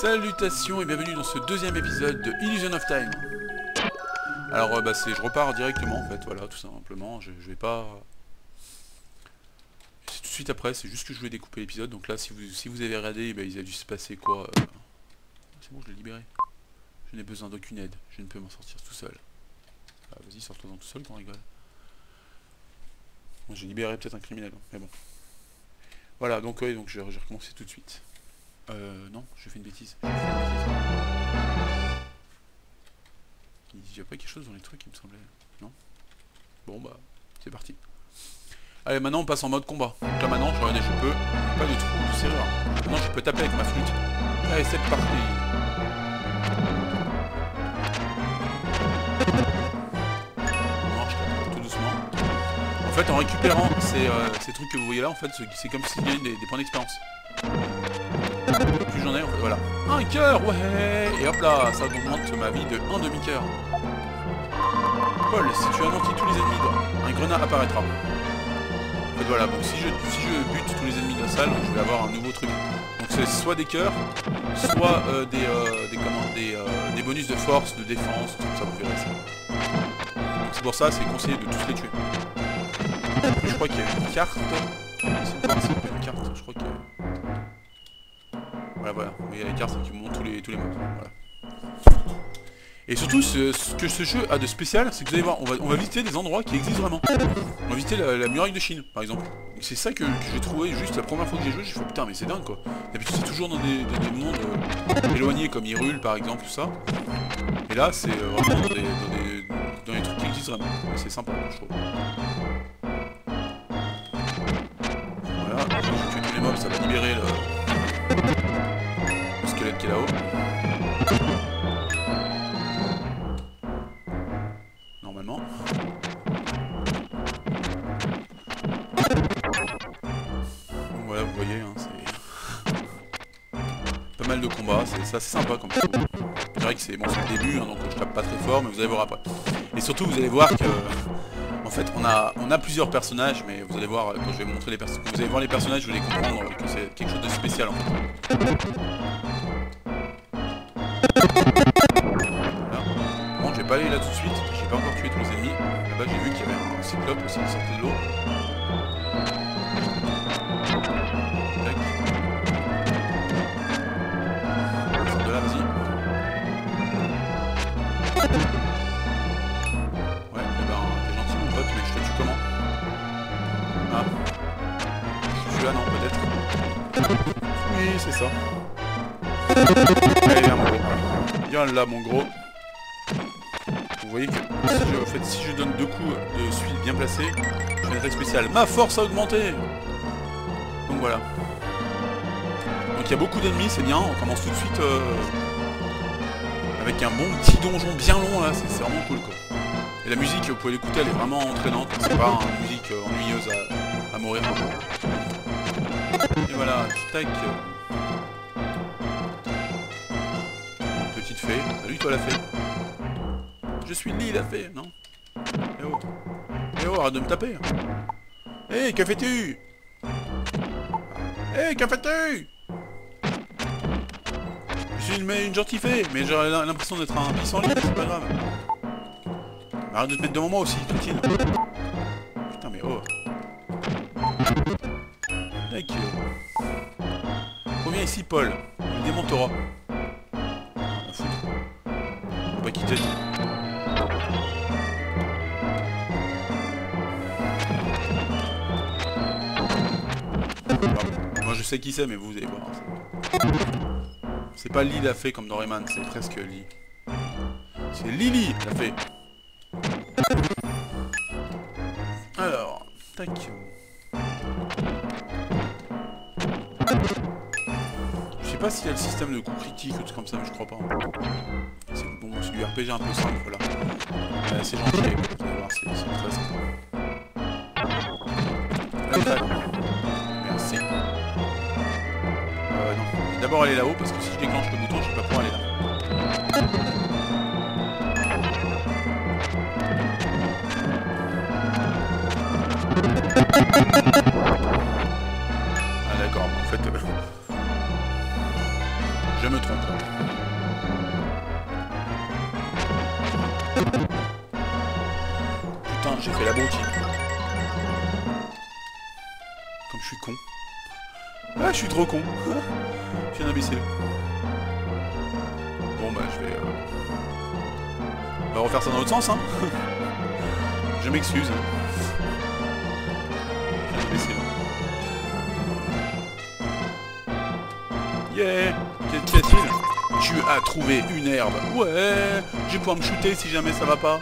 Salutations et bienvenue dans ce deuxième épisode de Illusion of Time. Alors je repars directement en fait, voilà, tout simplement, je vais pas... C'est tout de suite après, c'est juste que je voulais découper l'épisode, donc là si vous avez regardé, il a dû se passer quoi C'est bon, je l'ai libéré. Je n'ai besoin d'aucune aide, je ne peux m'en sortir tout seul. Ah, vas-y, sors-toi tout seul, qu'on rigole. Bon, j'ai libéré peut-être un criminel, mais bon. Voilà, donc ouais, donc j'ai recommencé tout de suite. Non, j'ai fait une bêtise. Il y a pas quelque chose dans les trucs, il me semblait. Non? Bon bah, c'est parti. Allez, maintenant on passe en mode combat. Donc là maintenant, regardez, je peux... Pas de trou de serrure. Maintenant je peux taper avec ma flûte. Allez, c'est parti. Non, je tape tout doucement. En fait, en récupérant ces trucs que vous voyez là, en fait, c'est comme s'il y avait des points d'expérience. Plus j'en ai, en fait, voilà. Un cœur, ouais. Et hop là, ça augmente ma vie de 1 demi-cœur. Paul, si tu anéantis tous les ennemis, un grenat apparaîtra. En fait, voilà, donc si je bute tous les ennemis de la salle, je vais avoir un nouveau truc. Donc c'est soit des cœurs, soit des bonus de force, de défense, tout ça, vous verrez ça. Donc c'est pour ça, c'est conseillé de tous les tuer. Je crois qu'il y a une carte. C'est une carte, je crois qu'il y a... Voilà, vous voyez les cartes qui montrent tous les mobs. Voilà. Et surtout, ce que ce jeu a de spécial, c'est que vous allez voir, on va visiter des endroits qui existent vraiment. On va visiter la muraille de Chine, par exemple. C'est ça que j'ai trouvé juste la première fois que j'ai joué, j'ai fait putain mais c'est dingue quoi. D'habitude c'est toujours dans des mondes éloignés comme Hyrule par exemple, tout ça. Et là c'est vraiment dans des trucs qui existent vraiment. C'est sympa, je trouve. Voilà, je vais tuer tous les mobs, ça va libérer le squelette qui est là-haut. Normalement. Donc voilà, vous voyez, hein, c'est pas mal de combats, c'est assez sympa comme ça. C'est vrai que c'est bon, c'est le début, hein, donc je tape pas très fort, mais vous allez voir après. Et surtout, vous allez voir que, en fait, on a plusieurs personnages, mais vous allez voir quand je vais montrer les personnages. Vous allez voir les personnages, vous allez comprendre que c'est quelque chose de spécial en fait. Voilà. Bon, je vais pas aller là tout de suite, j'ai pas encore tué tous les ennemis. Là-bas, j'ai vu qu'il y avait un cyclope aussi qui sortait de l'eau. Tac. Sors de là, vas-y. Ouais, t'es gentil mon pote, mais je te tue comment? Ah. Je suis là, non, peut-être. Oui, c'est ça. Allez, viens, mon gros. Viens là, mon gros. Vous voyez que si je donne 2 coups de suite bien placés, je fais une attaque spéciale. Ma force a augmenté. Donc voilà. Donc il y a beaucoup d'ennemis, c'est bien. On commence tout de suite avec un bon petit donjon bien long là. C'est vraiment cool quoi. Et la musique, vous pouvez l'écouter, elle est vraiment entraînante. C'est pas une musique ennuyeuse à mourir. Et voilà, tac. Petite fée. Salut toi la fée. Je suis Lee la fée, non? Eh oh. Eh oh, arrête de me taper. Eh, que fais-tu? Eh, que fais-tu? Je suis une gentille fée, mais j'aurais l'impression d'être un pissenlit, c'est pas grave. Arrête de te mettre devant moi aussi, crétine. Putain, mais oh. Mec. Reviens ici, Paul. Il démontera. On fout. On va pas quitter. Moi je sais qui c'est, mais vous allez voir. C'est pas Lee la fée comme dans Rayman, c'est presque Lee. C'est Lily la fée. Alors, tac. Je sais pas s'il y a le système de coup critique ou tout comme ça, mais je crois pas. C'est bon, c'est du RPG un peu simple là. C'est gentil, vous allez voir, c'est très sympa. Merci. Non. D'abord aller là-haut parce que si je déclenche le bouton, je vais pas pouvoir aller là. Ah d'accord, en fait... Je me trompe. Putain, j'ai fait la broutille. Comme je suis con. Ah, je suis trop con. Je suis un imbécile. Bon bah je vais... On va refaire ça dans l'autre sens, hein. Je m'excuse. Je suis un imbécile. Yeah. Qu'est-ce qu'il y a-t-il? Tu as trouvé une herbe. Ouais. Je vais pouvoir me shooter si jamais ça va pas.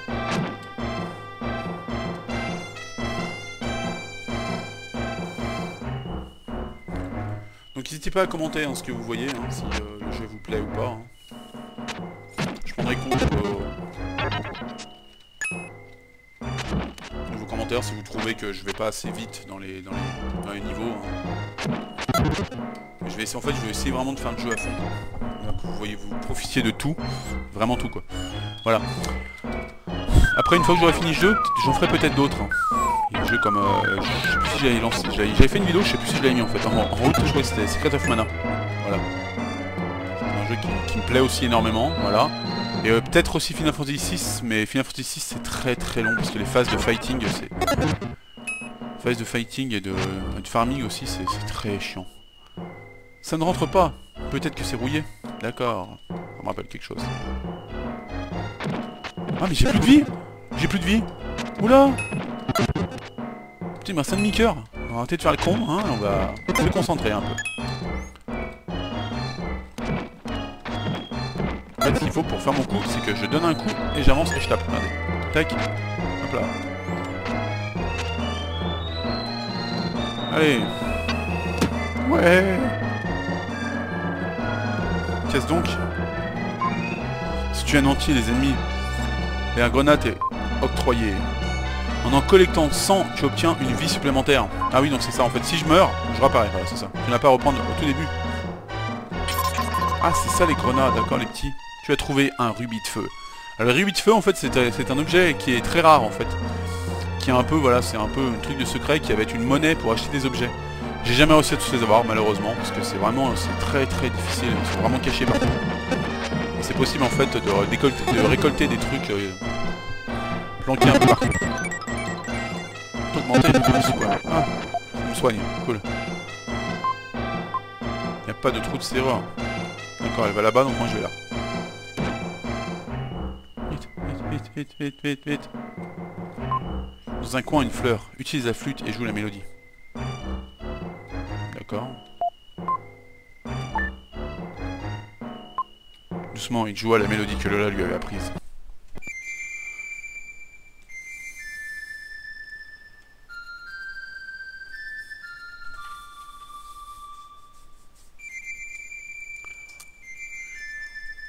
Donc n'hésitez pas à commenter hein, ce que vous voyez, hein, si le jeu vous plaît ou pas. Hein. Je prendrai compte de vos commentaires si vous trouvez que je vais pas assez vite dans les niveaux. Hein. Je vais essayer, en fait, je vais essayer vraiment de faire le jeu à fond. Donc vous voyez, vous profitiez de tout, vraiment tout quoi. Voilà. Après une fois que j'aurai fini le jeu, j'en ferai peut-être d'autres. Hein. Des jeux comme... je sais plus si j'avais lancé... J'avais fait une vidéo, je sais plus si je l'avais mis en fait. En route, je crois que c'était Secret of Mana. Voilà. C'est un jeu qui me plaît aussi énormément, voilà. Et peut-être aussi Final Fantasy VI, mais Final Fantasy VI c'est très très long parce que les phases de fighting, c'est... Phases de fighting et de farming aussi, c'est très chiant. Ça ne rentre pas. Peut-être que c'est rouillé. D'accord. Ça me rappelle quelque chose. Ah mais j'ai plus de vie. J'ai plus de vie. Oula. Putain, il m'a 5 demi-cœur. On va arrêter de faire le con, hein, on va se concentrer un peu. En fait, ce qu'il faut pour faire mon coup, c'est que je donne un coup et j'avance et je tape. Regardez. Tac. Hop là. Allez. Ouais. Qu'est-ce donc? Si tu anéantis les ennemis, et un grenade est octroyé. En collectant 100, tu obtiens une vie supplémentaire. Ah oui, donc c'est ça en fait. Si je meurs, je réapparais. Voilà, c'est ça. Tu n'as pas à reprendre au tout début. Ah, c'est ça les grenades, d'accord, les petits. Tu as trouvé un rubis de feu. Alors, le rubis de feu, en fait, c'est un objet qui est très rare, en fait. Qui est un peu, voilà, c'est un peu un truc de secret qui va être une monnaie pour acheter des objets. J'ai jamais réussi à tous les avoir, malheureusement, parce que c'est vraiment, c'est très très difficile. Ils sont vraiment cachés partout. Et c'est possible, en fait, de récolter des trucs planqués un peu partout. Augmenter les bonus, quoi. Ah, je me soigne, cool. Il n'y a pas de trou de serrure. D'accord, elle va là-bas, donc moi je vais là. Vite, vite, vite, vite, vite, vite. Dans un coin, une fleur. Utilise la flûte et joue la mélodie. D'accord. Doucement, il joua la mélodie que Lola lui avait apprise.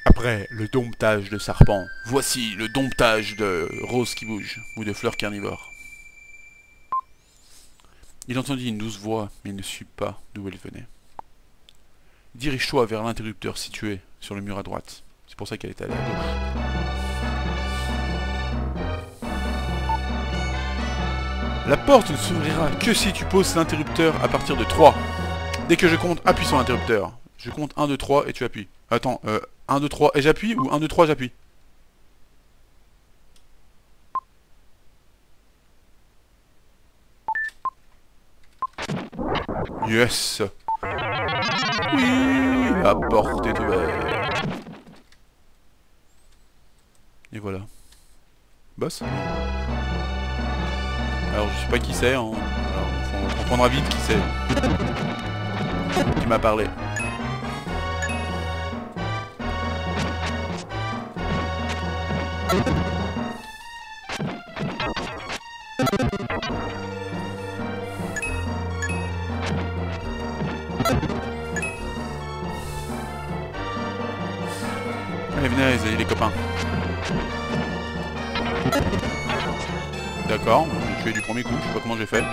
Après le domptage de serpents, voici le domptage de roses qui bougent, ou de fleurs carnivores. Il entendit une douce voix, mais il ne sut pas d'où elle venait. Dirige-toi vers l'interrupteur situé sur le mur à droite. C'est pour ça qu'elle est allée à gauche. La porte ne s'ouvrira que si tu poses l'interrupteur à partir de 3. Dès que je compte, appuie sur l'interrupteur. Je compte 1, 2, 3 et tu appuies. Attends, 1, 2, 3 et j'appuie ou 1, 2, 3 j'appuie? Yes. Oui, la porte est ouverte. Et voilà. Boss. Alors je sais pas qui c'est, hein. Alors, on comprendra vite qui c'est. Qui m'a parlé. Allez, venez les copains. D'accord, j'ai tué du premier coup, je sais pas comment j'ai fait.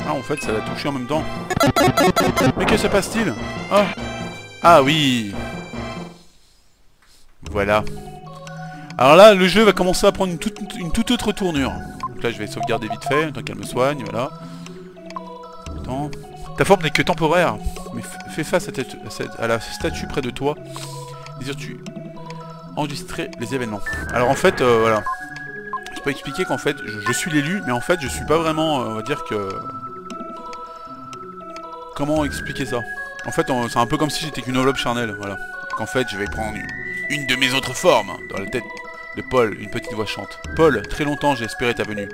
Ah, en fait, ça l'a touché en même temps. Mais que se passe-t-il? Ah. Ah oui. Voilà. Alors là, le jeu va commencer à prendre une toute autre tournure. Donc là, je vais sauvegarder vite fait, tant qu'elle me soigne, voilà. Attends. Ta forme n'est que temporaire, mais fais face à la statue près de toi. Désires-tu enregistrer les événements? Alors en fait, voilà. Je peux expliquer qu'en fait, je suis l'élu, mais en fait, je suis pas vraiment, on va dire que... Comment expliquer ça? En fait, c'est un peu comme si j'étais qu'une enveloppe charnelle, voilà. Qu'en fait, je vais prendre une de mes autres formes. Dans la tête de Paul, une petite voix chante. Paul, très longtemps j'ai espéré ta venue.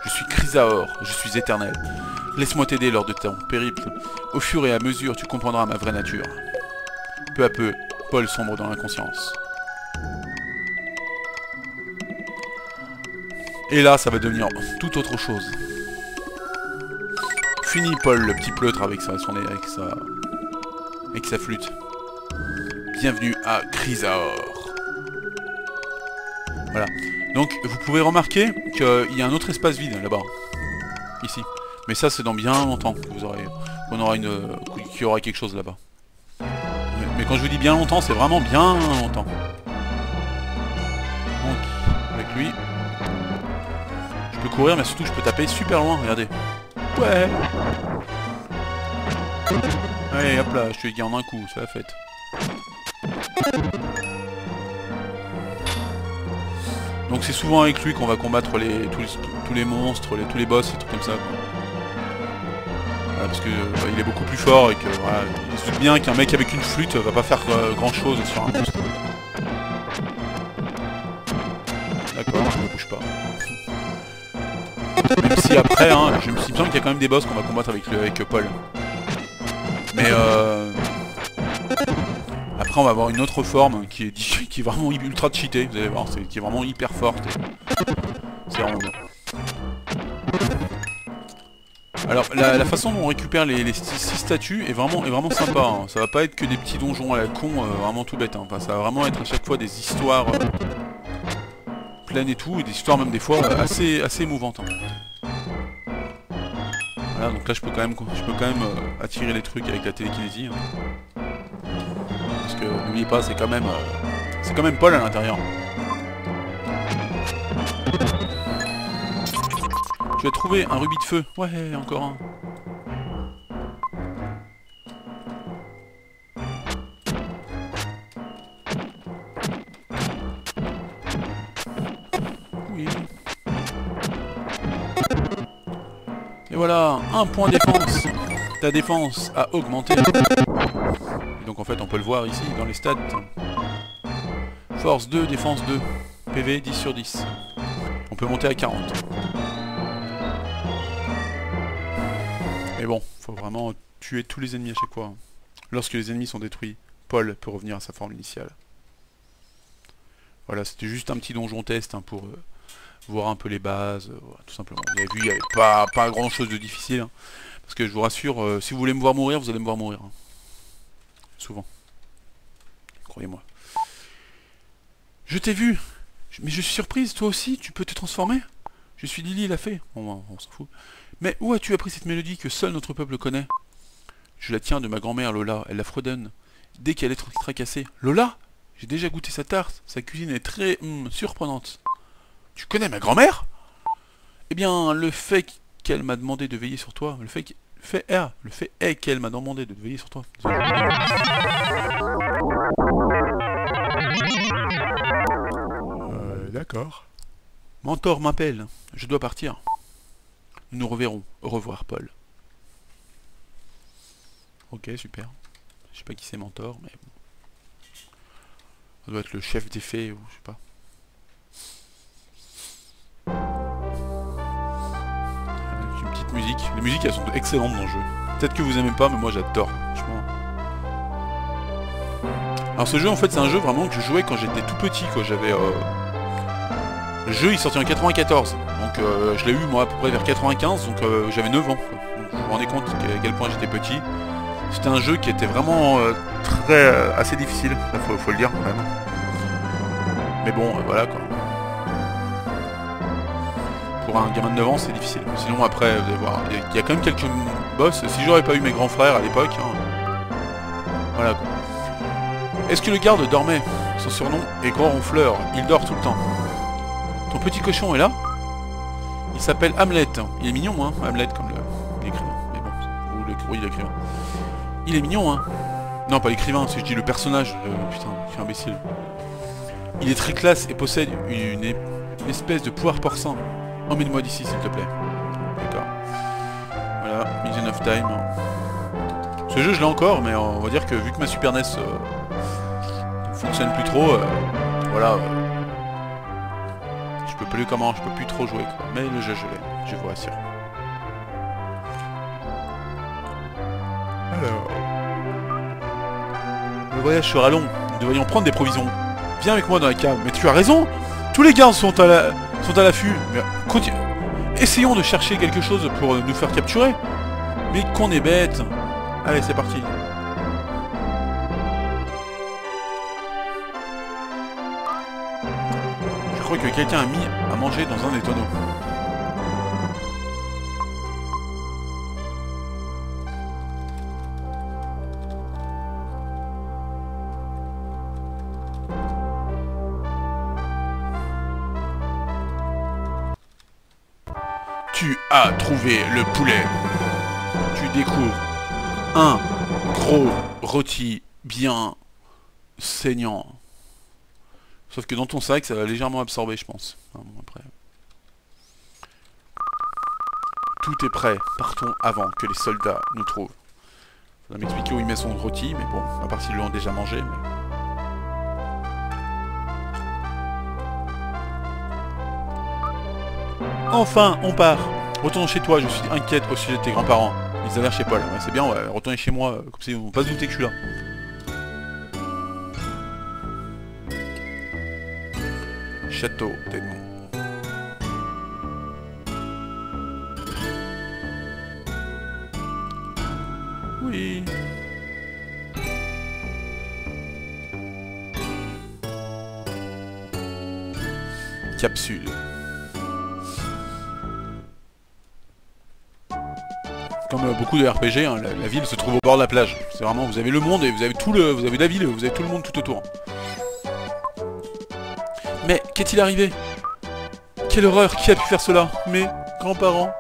Je suis Chrysaor, je suis éternel. Laisse-moi t'aider lors de ton périple. Au fur et à mesure, tu comprendras ma vraie nature. Peu à peu, Paul sombre dans l'inconscience. Et là, ça va devenir tout autre chose. Fini Paul, le petit pleutre avec sa flûte. Bienvenue à Chrysaor. Voilà. Donc, vous pouvez remarquer qu'il y a un autre espace vide là-bas. Ici. Mais ça, c'est dans bien longtemps que qu'il y aura quelque chose là-bas. Mais quand je vous dis bien longtemps, c'est vraiment bien longtemps. Donc, avec lui... Je peux courir, mais surtout, je peux taper super loin, regardez. Ouais. Allez, hop là, je te dis en un coup, c'est la fête. Donc c'est souvent avec lui qu'on va combattre tous les monstres, tous les boss et tout comme ça, quoi. Voilà, parce que il est beaucoup plus fort et que voilà, il se doute bien qu'un mec avec une flûte va pas faire grand chose sur un monstre. D'accord, je ne bouge pas. Même si après, hein, il me semble qu'il y a quand même des boss qu'on va combattre avec Paul. Mais après on va avoir une autre forme qui est vraiment ultra cheatée, vous allez voir, qui est vraiment hyper forte. C'est vraiment bien. Alors la façon dont on récupère les 6 statues est vraiment sympa, hein. Ça va pas être que des petits donjons à la con, vraiment tout bête, hein. Enfin, ça va vraiment être à chaque fois des histoires pleines et tout, et des histoires même des fois assez émouvantes, hein. Voilà, donc là je peux quand même attirer les trucs avec la télékinésie, hein. Parce que n'oubliez pas, c'est quand même Paul à l'intérieur. Tu as trouvé un rubis de feu. Ouais, encore un. Oui. Et voilà, un point défense. Ta défense a augmenté. Et donc en fait on peut le voir ici dans les stats. Force 2, défense 2. PV 10 sur 10. On peut monter à 40. Mais bon, faut vraiment tuer tous les ennemis à chaque fois. Lorsque les ennemis sont détruits, Paul peut revenir à sa forme initiale. Voilà, c'était juste un petit donjon test, hein, pour voir un peu les bases, voilà, tout simplement. Vous avez vu, il n'y avait pas grand chose de difficile, hein, parce que je vous rassure, si vous voulez me voir mourir, vous allez me voir mourir. Hein. Souvent. Croyez-moi. Je t'ai vu, mais je suis surprise, toi aussi, tu peux te transformer? Je suis Lily la fée. Bon, on s'en fout. Mais où as-tu appris cette mélodie que seul notre peuple connaît? Je la tiens de ma grand-mère Lola, elle la fredonne dès qu'elle est tracassée. Lola? J'ai déjà goûté sa tarte, sa cuisine est très surprenante. Tu connais ma grand-mère? Eh bien, le fait qu'elle m'a demandé de veiller sur toi, le fait est qu'elle m'a demandé de veiller sur toi. D'accord. Mentor m'appelle, je dois partir. Nous nous reverrons. Au revoir, Paul. Ok, super. Je sais pas qui c'est Mentor, mais bon. Ça doit être le chef des fées, ou je sais pas. Une petite musique. Les musiques, elles sont excellentes dans le jeu. Peut-être que vous aimez pas, mais moi j'adore. Franchement. Alors ce jeu, en fait, c'est un jeu vraiment que je jouais quand j'étais tout petit, quoi. J'avais... Le jeu, il est sorti en 94. Donc je l'ai eu, moi, à peu près vers 95. Donc j'avais 9 ans, quoi. Donc vous vous rendez compte à quel point j'étais petit. C'était un jeu qui était vraiment assez difficile, faut le dire quand même. Mais bon, voilà quoi. Pour un gamin de 9 ans, c'est difficile. Sinon après, vous allez voir, il y a quand même quelques boss. Si j'aurais pas eu mes grands frères à l'époque, hein, voilà quoi. Est-ce que le garde dormait? Son surnom est Grand Ronfleur, il dort tout le temps. Ton petit cochon est là? Il s'appelle Hamlet. Il est mignon, hein, Hamlet, comme l'écrivain. Mais bon, oui, l'écrivain. Il est mignon, hein. Non, pas l'écrivain, si je dis le personnage. Putain, je suis imbécile. Il est très classe et possède une espèce de pouvoir porcin. Emmène-moi d'ici, s'il te plaît. D'accord. Voilà, Million of Time. Ce jeu, je l'ai encore, mais on va dire que vu que ma Super NES ne fonctionne plus trop, voilà. Je peux plus trop jouer, quoi. Mais le jeu, je l'ai, je vous rassure. Alors... Le voyage sera long, nous devrions prendre des provisions. Viens avec moi dans la cave. Mais tu as raison. Tous les gardes sont à l'affût. Mais essayons de chercher quelque chose pour nous faire capturer. Mais qu'on est bête. Allez, c'est parti. Je crois que quelqu'un a mis à manger dans un des tonneaux. Tu as trouvé le poulet. Tu découvres un gros rôti bien saignant. Sauf que dans ton sac, ça va légèrement absorber, je pense. Enfin, bon, après... Tout est prêt. Partons avant que les soldats nous trouvent. Il va m'expliquer où il met son rôti, mais bon, à part s'ils l'ont déjà mangé. Mais... Enfin, on part. Retournons chez toi, je suis inquiète au sujet de tes grands-parents. Ils avaient chez Paul. Ouais, c'est bien, on va retourner chez moi, comme si on ne va pas se douter que je suis là. Château d'Edmond. Oui. Capsule. Comme beaucoup de RPG, hein, la ville se trouve au bord de la plage. C'est vraiment, vous avez le monde et vous avez vous avez la ville, vous avez tout le monde tout autour. Mais qu'est-il arrivé? Quelle horreur, qui a pu faire cela? Mes grands-parents.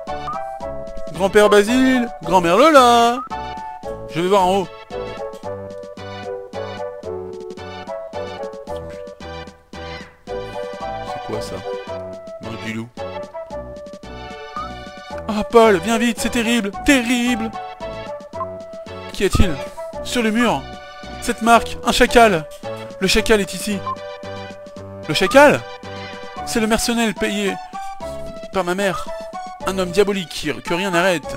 Grand-père Basile, grand-mère Lola. Je vais voir en haut. C'est quoi ça? Marque du loup. Ah, Paul, viens vite, c'est terrible, terrible. Qu'y a-t-il? Sur le mur. Cette marque, un chacal. Le chacal est ici. Le chacal? C'est le mercenaire payé par ma mère. Un homme diabolique que rien n'arrête.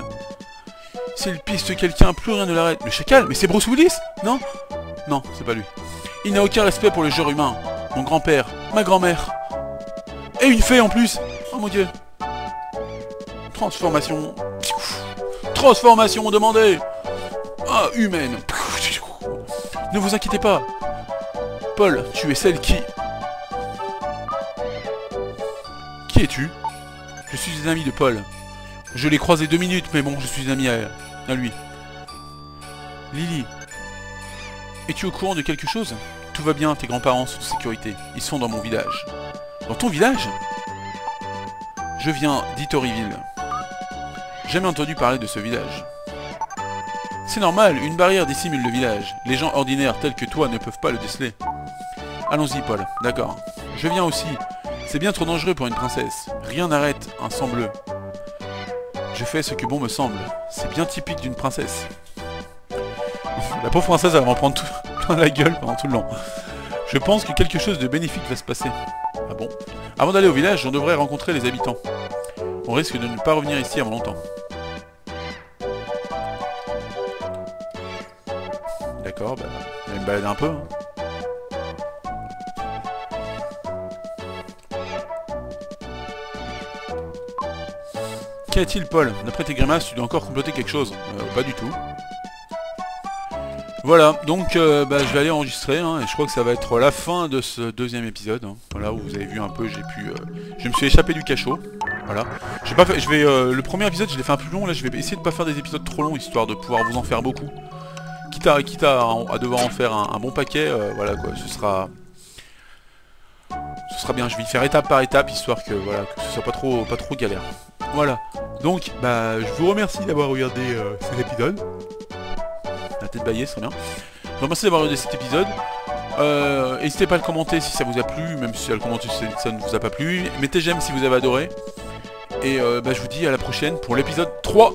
S'il piste quelqu'un, plus rien ne l'arrête. Le chacal? Mais c'est Bruce Willis? Non? Non, c'est pas lui. Il n'a aucun respect pour le genre humain. Mon grand-père, ma grand-mère. Et une fée en plus. Oh mon dieu. Transformation. Transformation demandée. Ah, humaine. Ne vous inquiétez pas. Paul, tu es celle qui... Qui es-tu? Je suis une amie de Paul. Je l'ai croisé 2 minutes, mais bon, je suis une amie à lui. Lily. Es-tu au courant de quelque chose? Tout va bien, tes grands-parents sont en sécurité. Ils sont dans mon village. Dans ton village? Je viens d'Itoriville. Jamais entendu parler de ce village. C'est normal, une barrière dissimule le village. Les gens ordinaires tels que toi ne peuvent pas le déceler. Allons-y, Paul. D'accord. Je viens aussi. C'est bien trop dangereux pour une princesse. Rien n'arrête un sang bleu. Je fais ce que bon me semble. C'est bien typique d'une princesse. La pauvre princesse, elle va m'en prendre tout plein la gueule pendant tout le long. Je pense que quelque chose de bénéfique va se passer. Ah bon? Avant d'aller au village, on devrait rencontrer les habitants. On risque de ne pas revenir ici avant longtemps. D'accord, bah, je vais me balader un peu. Hein. Qu'y a-t-il, Paul? D'après tes grimaces, tu dois encore comploter quelque chose. Pas du tout. Voilà, donc bah, je vais aller enregistrer, hein, et je crois que ça va être la fin de ce 2e épisode. Hein. Voilà, où vous avez vu un peu, je me suis échappé du cachot. Voilà. J'ai pas fait, le premier épisode, je l'ai fait un peu plus long. Là, je vais essayer de pas faire des épisodes trop longs, histoire de pouvoir vous en faire beaucoup. Quitte à devoir en faire un bon paquet, voilà quoi, ce sera bien. Je vais y faire étape par étape, histoire que voilà, que ce soit pas trop galère. Voilà. Donc, bah, je vous remercie d'avoir regardé cet épisode. La tête baillée, c'est bien. Je vous remercie d'avoir regardé cet épisode. N'hésitez pas à le commenter si ça vous a plu, même si à le commenter si ça ne vous a pas plu. Mettez j'aime si vous avez adoré. Et bah, je vous dis à la prochaine pour l'épisode 3.